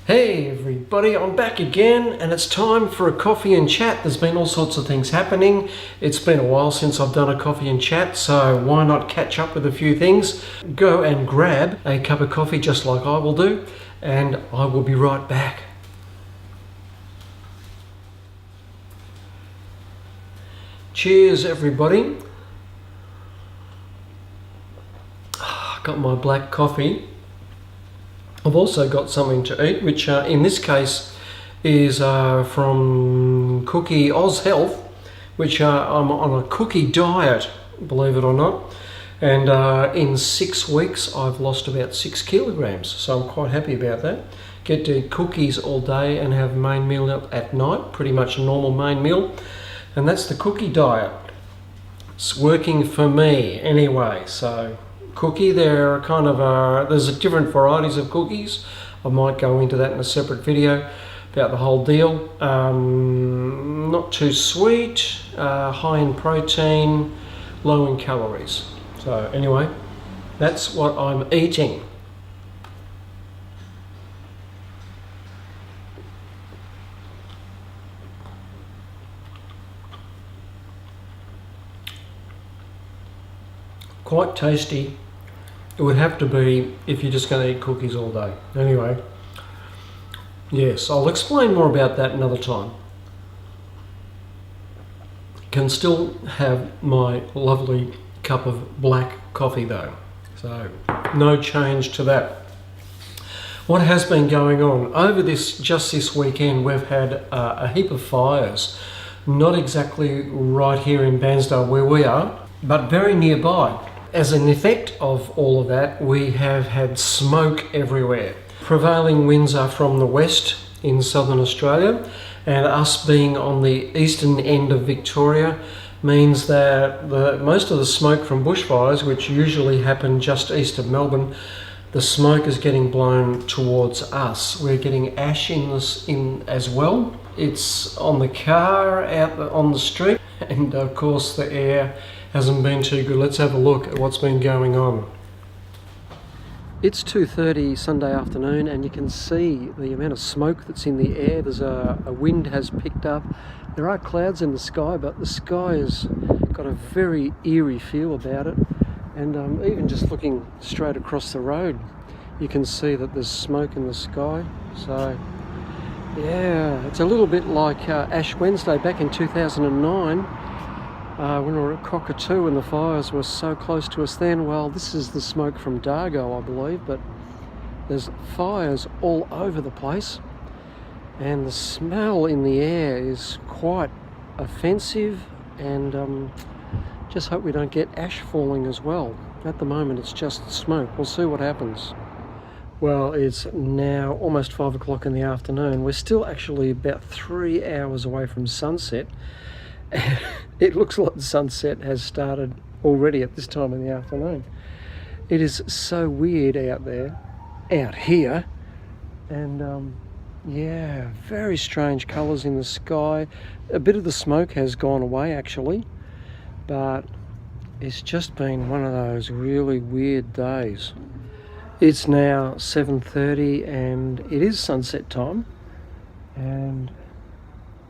Hey everybody, I'm back again and it's time for a coffee and chat. There's been all sorts of things happening. It's been a while since I've done a coffee and chat, so why not catch up with a few things? Go and grab a cup of coffee just like I will do, and I will be right back. Cheers everybody. Got my black coffee. I've also got something to eat, which in this case is from Cookie Oz Health, which I'm on a cookie diet, believe it or not. And in 6 weeks, I've lost about 6 kilograms. So I'm quite happy about that. Get to eat cookies all day and have main meal at night, pretty much a normal main meal. And that's the cookie diet. It's working for me anyway, so cookie, there are kind of there's different varieties of cookies. I might go into that in a separate video about the whole deal. Not too sweet, high in protein, low in calories. So anyway, that's what I'm eating. Quite tasty. It would have to be if you're just going to eat cookies all day. Anyway, yes, I'll explain more about that another time. Can still have my lovely cup of black coffee though, so no change to that. What has been going on over just this weekend? We've had a heap of fires, not exactly right here in Bairnsdale where we are, but very nearby. As an effect of all of that, we have had smoke everywhere. Prevailing winds are from the west in southern Australia, and us being on the eastern end of Victoria means that most of the smoke from bushfires, which usually happen just east of Melbourne, the smoke is getting blown towards us. We're getting ash in as well. It's on the car, out on the street, and of course the air hasn't been too good. Let's have a look at what's been going on. It's 2:30 Sunday afternoon and you can see the amount of smoke that's in the air. There's a wind has picked up. There are clouds in the sky, but the sky has got a very eerie feel about it. And even just looking straight across the road, you can see that there's smoke in the sky. So yeah, it's a little bit like Ash Wednesday back in 2009. When we were at Cockatoo and the fires were so close to us then. Well, this is the smoke from Dargo, I believe, but there's fires all over the place and the smell in the air is quite offensive, and just hope we don't get ash falling as well. At the moment it's just smoke. We'll see what happens. Well, it's now almost 5 o'clock in the afternoon. We're still actually about 3 hours away from sunset. It looks like the sunset has started already at this time in the afternoon. It is so weird out here, and yeah, very strange colours in the sky. A bit of the smoke has gone away actually, but it's just been one of those really weird days. It's now 7:30 and it is sunset time, and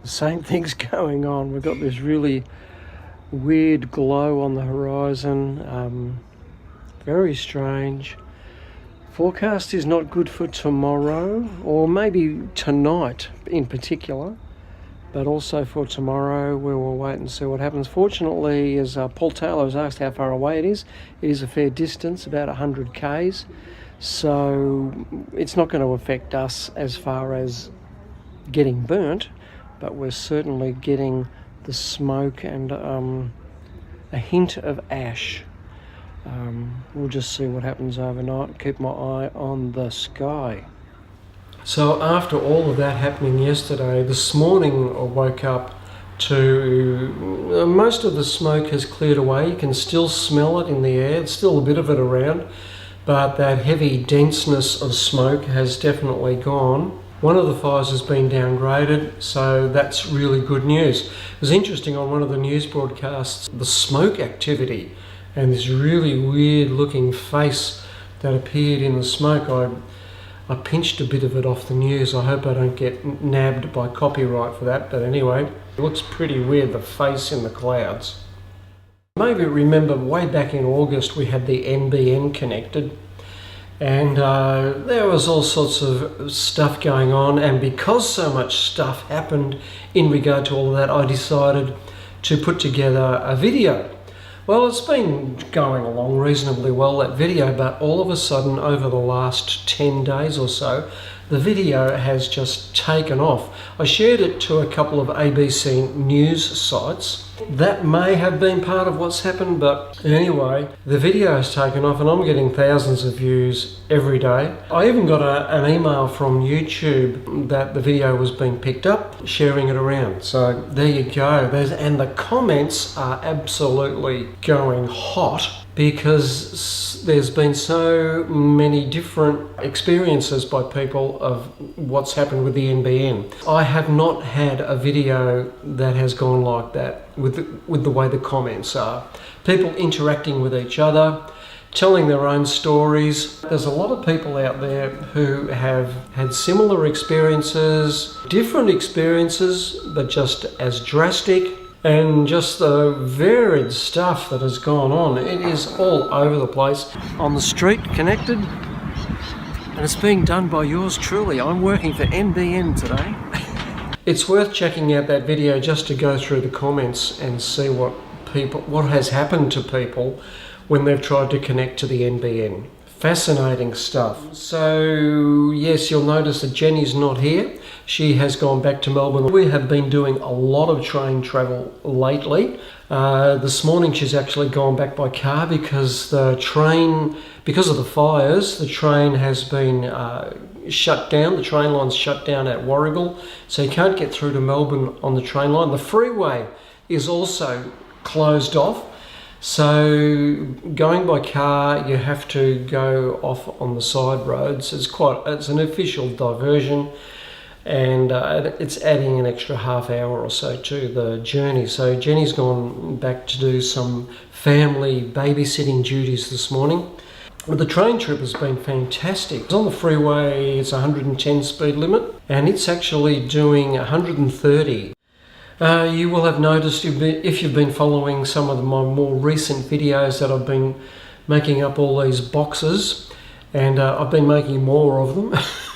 the same thing's going on. We've got this really weird glow on the horizon. Very strange. Forecast is not good for tomorrow, or maybe tonight in particular, but also for tomorrow. We will wait and see what happens. Fortunately, as Paul Taylor has asked how far away it is a fair distance, about 100 k's, so it's not going to affect us as far as getting burnt, but we're certainly getting the smoke and a hint of ash. We'll just see what happens overnight. Keep my eye on the sky. So after all of that happening yesterday, this morning I woke up to most of the smoke has cleared away. You can still smell it in the air. There's still a bit of it around, but that heavy denseness of smoke has definitely gone. One of the fires has been downgraded, so that's really good news. It was interesting on one of the news broadcasts, the smoke activity and this really weird looking face that appeared in the smoke. I pinched a bit of it off the news. I hope I don't get nabbed by copyright for that, but anyway, it looks pretty weird, the face in the clouds. Maybe remember way back in August we had the NBN connected, and there was all sorts of stuff going on, and because so much stuff happened in regard to all of that, I decided to put together a video. Well, it's been going along reasonably well, that video, but all of a sudden over the last 10 days or so, the video has just taken off. I shared it to a couple of ABC news sites. That may have been part of what's happened, but anyway, the video has taken off and I'm getting thousands of views every day. I even got an email from YouTube that the video was being picked up, sharing it around. So there you go. And the comments are absolutely going hot because there's been so many different experiences by people of what's happened with the NBN. I have not had a video that has gone like that with the way the comments are. People interacting with each other, telling their own stories. There's a lot of people out there who have had similar experiences, different experiences, but just as drastic. And just the varied stuff that has gone on. It is all over the place. On the street, connected, and it's being done by yours truly. I'm working for NBN today. It's worth checking out that video just to go through the comments and see what has happened to people when they've tried to connect to the NBN. Fascinating stuff. So yes, you'll notice that Jenny's not here. She has gone back to Melbourne. We have been doing a lot of train travel lately. This morning she's actually gone back by car because because of the fires, the train has been shut down. The train line's shut down at Warragul, so you can't get through to Melbourne on the train line. The freeway is also closed off. So going by car, you have to go off on the side roads. It's an official diversion, and it's adding an extra half hour or so to the journey. So Jenny's gone back to do some family babysitting duties this morning. But the train trip has been fantastic. It's on the freeway, it's 110 speed limit, and it's actually doing 130. You will have noticed, if you've been following some of my more recent videos, that I've been making up all these boxes, and I've been making more of them.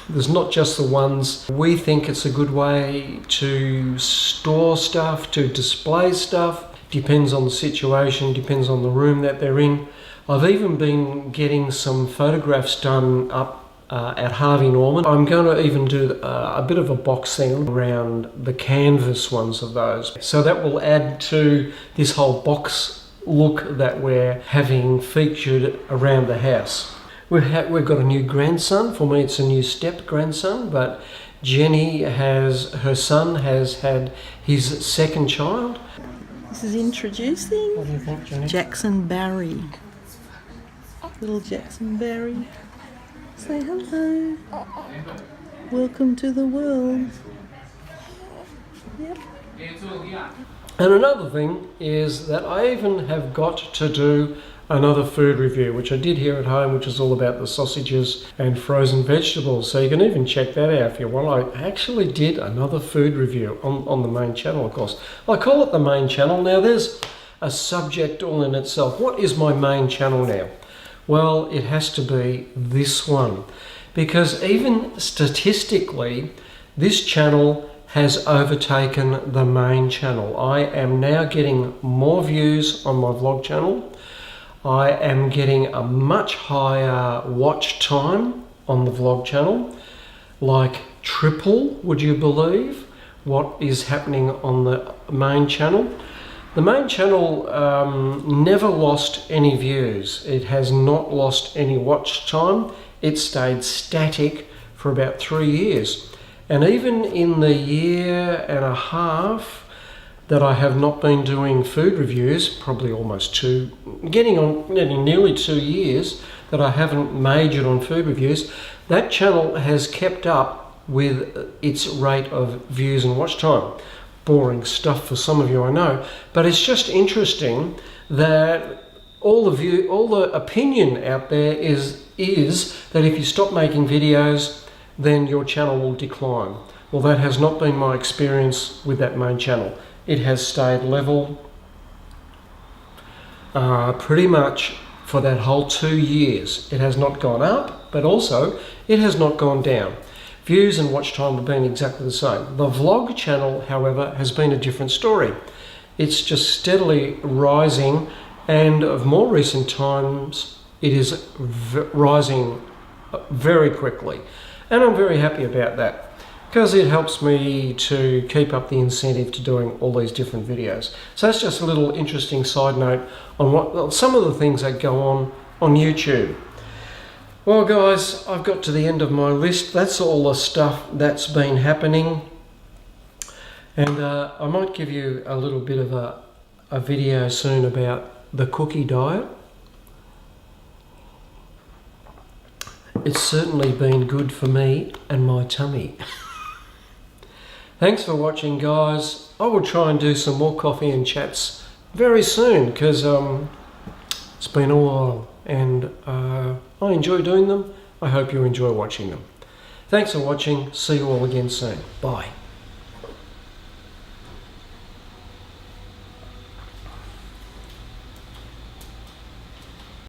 There's not just the ones. We think it's a good way to store stuff, to display stuff. Depends on the situation, depends on the room that they're in. I've even been getting some photographs done up at Harvey Norman. I'm going to even do a bit of a box thing around the canvas ones of those. So that will add to this whole box look that we're having featured around the house. We've got a new grandson. For me, it's a new step-grandson, but Jenny her son has had his second child. This is introducing What do you think, Jenny? Jackson Barry. Little Jackson Barry. Say hello. Welcome to the world. Yep. And another thing is that I even have got to do another food review, which I did here at home, which is all about the sausages and frozen vegetables. So you can even check that out if you want. I actually did another food review on the main channel, of course. I call it the main channel. Now there's a subject all in itself. What is my main channel now? Well, it has to be this one, because even statistically, this channel has overtaken the main channel. I am now getting more views on my vlog channel. I am getting a much higher watch time on the vlog channel, like triple, would you believe, what is happening on the main channel. The main channel never lost any views. It has not lost any watch time. It stayed static for about 3 years. And even in the year and a half that I have not been doing food reviews, probably almost nearly 2 years that I haven't majored on food reviews, that channel has kept up with its rate of views and watch time. Boring stuff for some of you, I know, but it's just interesting that all the opinion out there is is that if you stop making videos, then your channel will decline. Well, that has not been my experience with that main channel. It has stayed level pretty much for that whole 2 years. It has not gone up, but also it has not gone down. Views and watch time have been exactly the same. The vlog channel, however, has been a different story. It's just steadily rising, and of more recent times, it is rising very quickly. And I'm very happy about that, because it helps me to keep up the incentive to doing all these different videos. So that's just a little interesting side note on what some of the things that go on YouTube. Well guys, I've got to the end of my list. That's all the stuff that's been happening. And I might give you a little bit of a video soon about the cookie diet. It's certainly been good for me and my tummy. Thanks for watching, guys. I will try and do some more coffee and chats very soon, because it's been a while, and I enjoy doing them. I hope you enjoy watching them. Thanks for watching. See you all again soon. Bye.